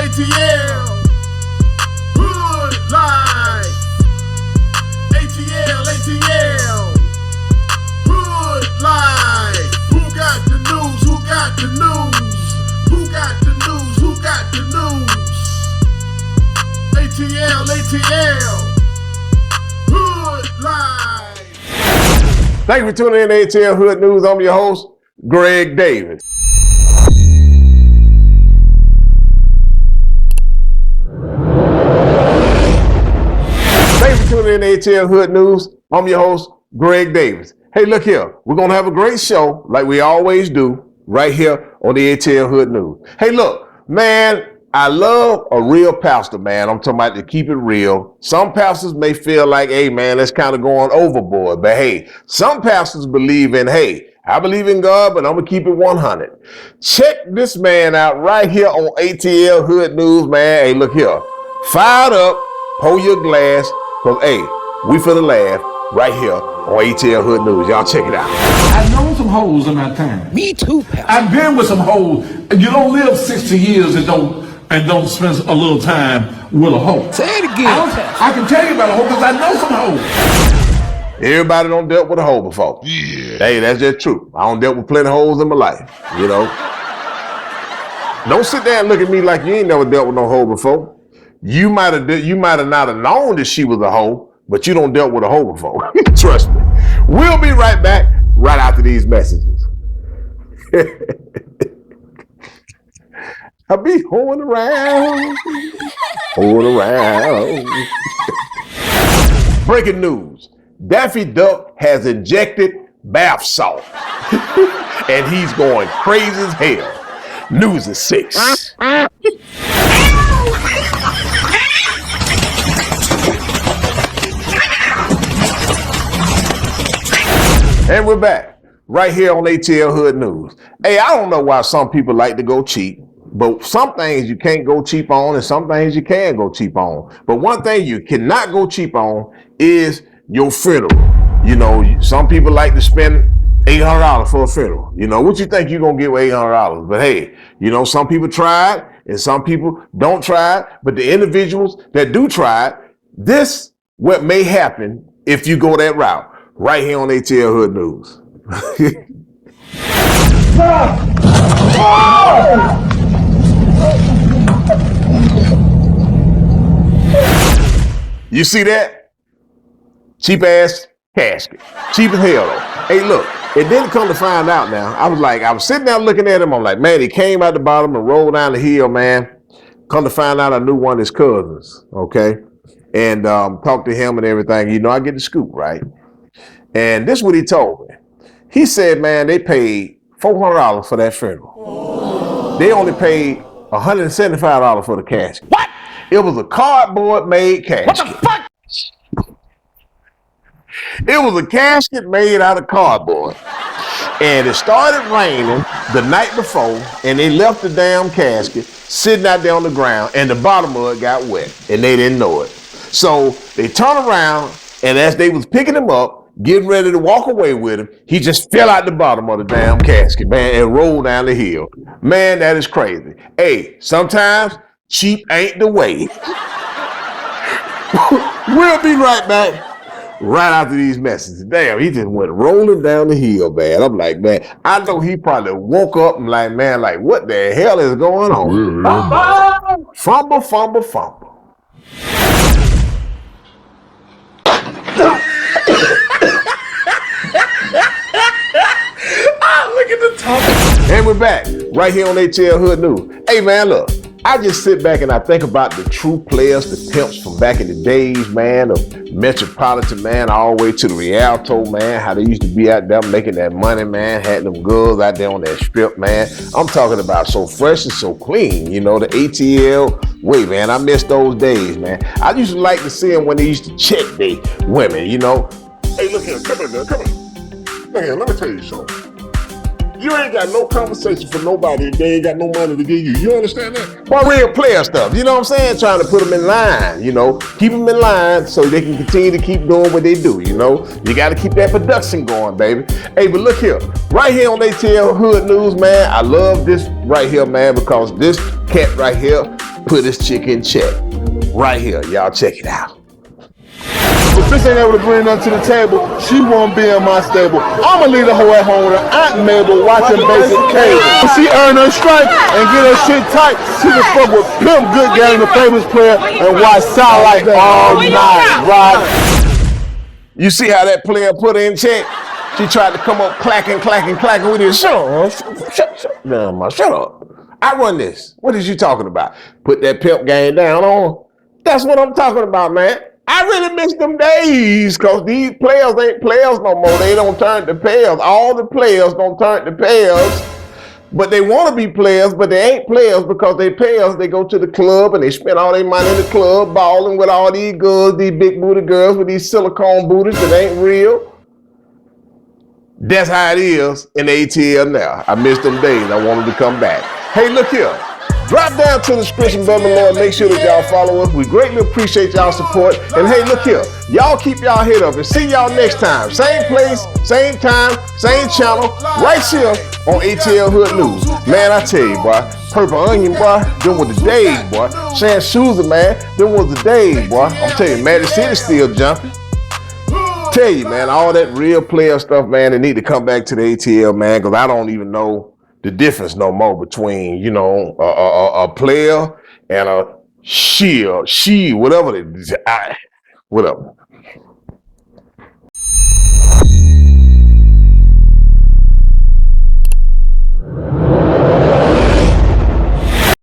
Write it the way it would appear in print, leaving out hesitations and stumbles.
ATL, Hood Life. ATL, Hood Life. Who got the news? Who got the news? Who got the news? Who got the news? ATL, Hood Life. Thank you for tuning in to ATL Hood News. I'm your host, Gregg Davis. Thank you for tuning in to ATL Hood News. I'm your host, Gregg Davis. Hey, look here. We're going to have a great show like we always do right here on the ATL Hood News. Hey, look, man, I love a real pastor, man. I'm talking about to keep it real. Some pastors may feel like, hey, man, that's kind of going overboard. But hey, some pastors believe in, hey, I believe in God, but I'm going to keep it 100. Check this man out right here on ATL Hood News, man. Hey, look here. Fired up, pour your glass, because, hey, we finna laugh right here on ATL Hood News. Y'all check it out. I've known some hoes in my time. Me too, Pastor. I've been with some hoes. You don't live 60 years and don't spend a little time with a hoe. Say it again. I can tell you about a hoe because I know some hoes. Everybody done dealt with a hoe before. Yeah. Hey, that's just true. I done dealt with plenty of hoes in my life, you know. Don't sit there and look at me like you ain't never dealt with no hoe before. You might have not have known that she was a hoe, but you don't dealt with a hoe before. Trust me. We'll be right back right after these messages. I be hoeing around. Breaking news. Daffy Duck has injected bath salt. And he's going crazy as hell. News at 6. And we're back right here on ATL Hood News. Hey, I don't know why some people like to go cheap, but some things you can't go cheap on and some things you can go cheap on. But one thing you cannot go cheap on is your funeral. You know, some people like to spend $800 for a funeral. You know, what you think you're going to get with $800? But hey, you know, some people try it and some people don't try it. But the individuals that do try it, this what may happen if you go that route. Right here on ATL Hood News. You see that? Cheap ass casket. Cheap as hell though. Hey, look, it didn't come to find out now. I was sitting there looking at him. I'm like, man, he came out the bottom and rolled down the hill, man. Come to find out I knew one of his cousins, okay? And talked to him and everything. You know, I get the scoop, right? And this is what he told me. He said, man, they paid $400 for that funeral. They only paid $175 for the casket. What? It was a cardboard made casket. What the fuck? It was a casket made out of cardboard. And it started raining the night before, and they left the damn casket sitting out there on the ground, and the bottom of it got wet, and they didn't know it. So they turned around, and as they was picking him up, getting ready to walk away with him, he just fell out the bottom of the damn casket, man, and rolled down the hill. Man, that is crazy. Hey, sometimes cheap ain't the way. We'll be right back right after these messages. Damn, he just went rolling down the hill, man. I'm like, man, I know he probably woke up and like, man, like, what the hell is going on? Fumble, fumble, fumble. Look at the top. And we're back right here on ATL Hood News. Hey, man, look, I just sit back and I think about the true players, the pimps from back in the days, man, of Metropolitan, man, all the way to the Rialto, man, how they used to be out there making that money, man, had them girls out there on that strip, man. I'm talking about so fresh and so clean, you know, the ATL way, man. I miss those days, man. I used to like to see them when they used to check their women, you know. Hey, look here, come here, girl, come here. Look here, let me tell you something. You ain't got no conversation for nobody if they ain't got no money to give you. You understand that? Well, real player stuff, you know what I'm saying? Trying to put them in line, you know? Keep them in line so they can continue to keep doing what they do, you know? You got to keep that production going, baby. Hey, but look here. Right here on ATL Hood News, man, I love this right here, man, because this cat right here, put his chick in check. Right here, y'all check it out. If bitch ain't able to bring nothing to the table, she won't be in my stable. I'ma leave the hoe at home with her Aunt Mabel watching basic cable. If she earn her stripes and get her shit tight, she can fuck with Pimp Good Game, the famous player, and watch Satellite all night, right? You see how that player put her in check? She tried to come up clacking with his shut up. I run this. What is you talking about? Put that pimp game down on. That's what I'm talking about, man. I really miss them days because these players ain't players no more. They don't turn to players. All the players don't turn to players, but they want to be players, but they ain't players because they players. They go to the club and they spend all their money in the club balling with all these girls, these big booty girls with these silicone booties that ain't real. That's how it is in the ATL now. I miss them days. I wanted to come back. Hey, look here. Drop down to the description, brother Lord. Make sure that y'all follow us. We greatly appreciate y'all support. And hey, look here. Y'all keep y'all head up and see y'all next time. Same place, same time, same channel, right here on ATL Hood News. Man, I tell you, boy, Purple Onion, boy, them was the days, boy. San Souza, man, them was the days, boy. I'm telling you, Magic City still jumping. Tell you, man, all that real player stuff, man, they need to come back to the ATL, man, because I don't even know the difference no more between, you know, a player and a she, whatever it is, whatever.